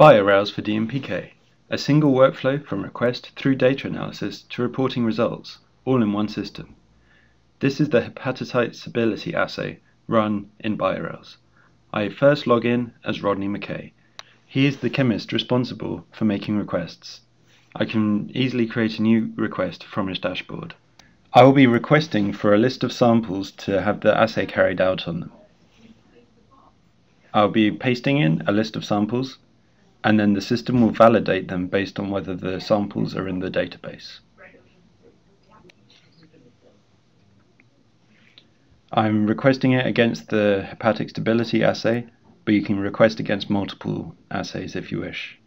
BioRails for DMPK, a single workflow from request through data analysis to reporting results, all in one system. This is the Hepatocyte Stability assay run in BioRails. I first log in as Rodney McKay. He is the chemist responsible for making requests. I can easily create a new request from his dashboard. I will be requesting for a list of samples to have the assay carried out on them. I'll be pasting in a list of samples, and then the system will validate them based on whether the samples are in the database. I'm requesting it against the Hepatic Stability assay, but you can request against multiple assays if you wish.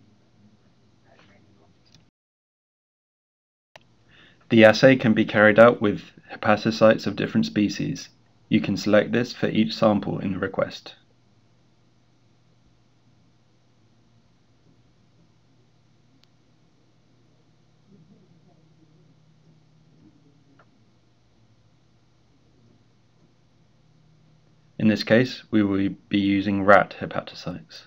The assay can be carried out with hepatocytes of different species. You can select this for each sample in the request. In this case, we will be using rat hepatocytes.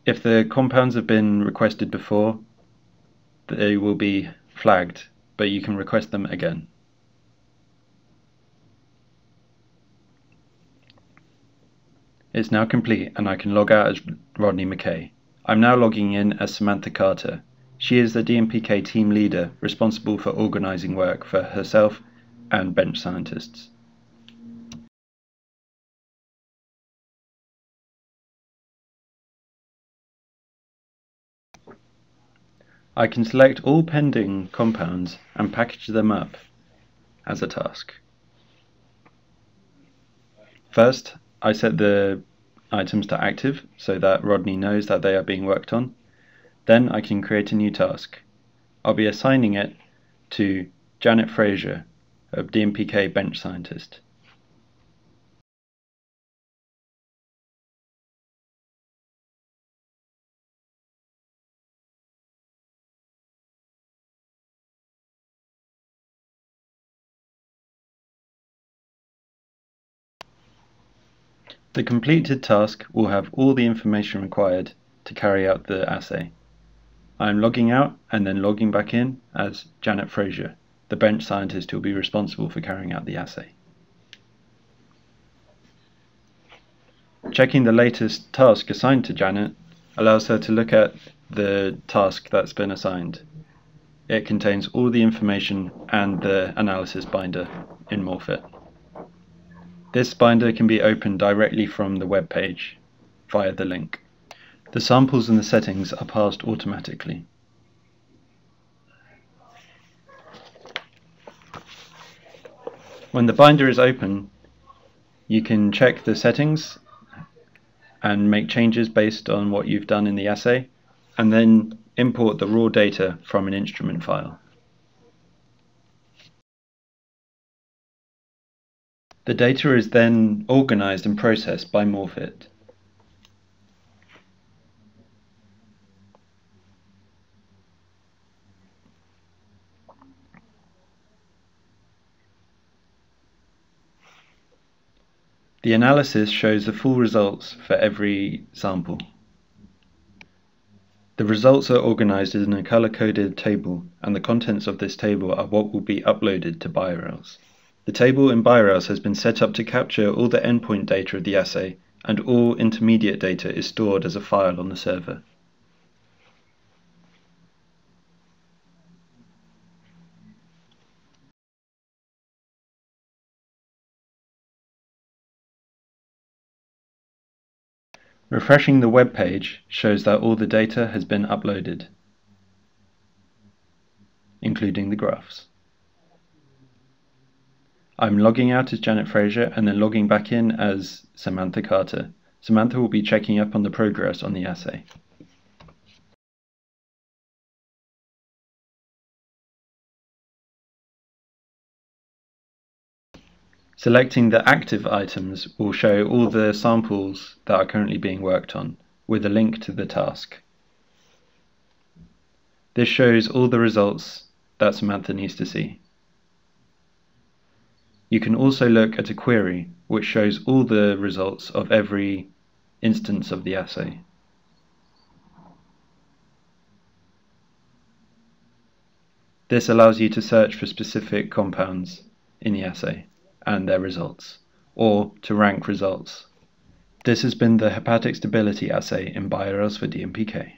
If the compounds have been requested before, they will be flagged, but you can request them again. It's now complete and I can log out as Rodney McKay. I'm now logging in as Samantha Carter. She is the DMPK team leader responsible for organising work for herself and bench scientists. I can select all pending compounds and package them up as a task. First, I set the items to active so that Rodney knows that they are being worked on. Then I can create a new task. I'll be assigning it to Janet Fraser, a DMPK bench scientist. The completed task will have all the information required to carry out the assay. I am logging out and then logging back in as Janet Fraser, the bench scientist who will be responsible for carrying out the assay. Checking the latest task assigned to Janet allows her to look at the task that's been assigned. It contains all the information and the analysis binder in Morphit. This binder can be opened directly from the web page via the link. The samples and the settings are passed automatically. When the binder is open, you can check the settings and make changes based on what you've done in the assay, and then import the raw data from an instrument file. The data is then organized and processed by Morphit. The analysis shows the full results for every sample. The results are organized in a color-coded table, and the contents of this table are what will be uploaded to BioRails. The table in BioRails has been set up to capture all the endpoint data of the assay, and all intermediate data is stored as a file on the server. Refreshing the web page shows that all the data has been uploaded, including the graphs. I'm logging out as Janet Fraser and then logging back in as Samantha Carter. Samantha will be checking up on the progress on the assay. Selecting the active items will show all the samples that are currently being worked on, with a link to the task. This shows all the results that Samantha needs to see. You can also look at a query which shows all the results of every instance of the assay. This allows you to search for specific compounds in the assay and their results, or to rank results. This has been the hepatic stability assay in BioRails for DMPK.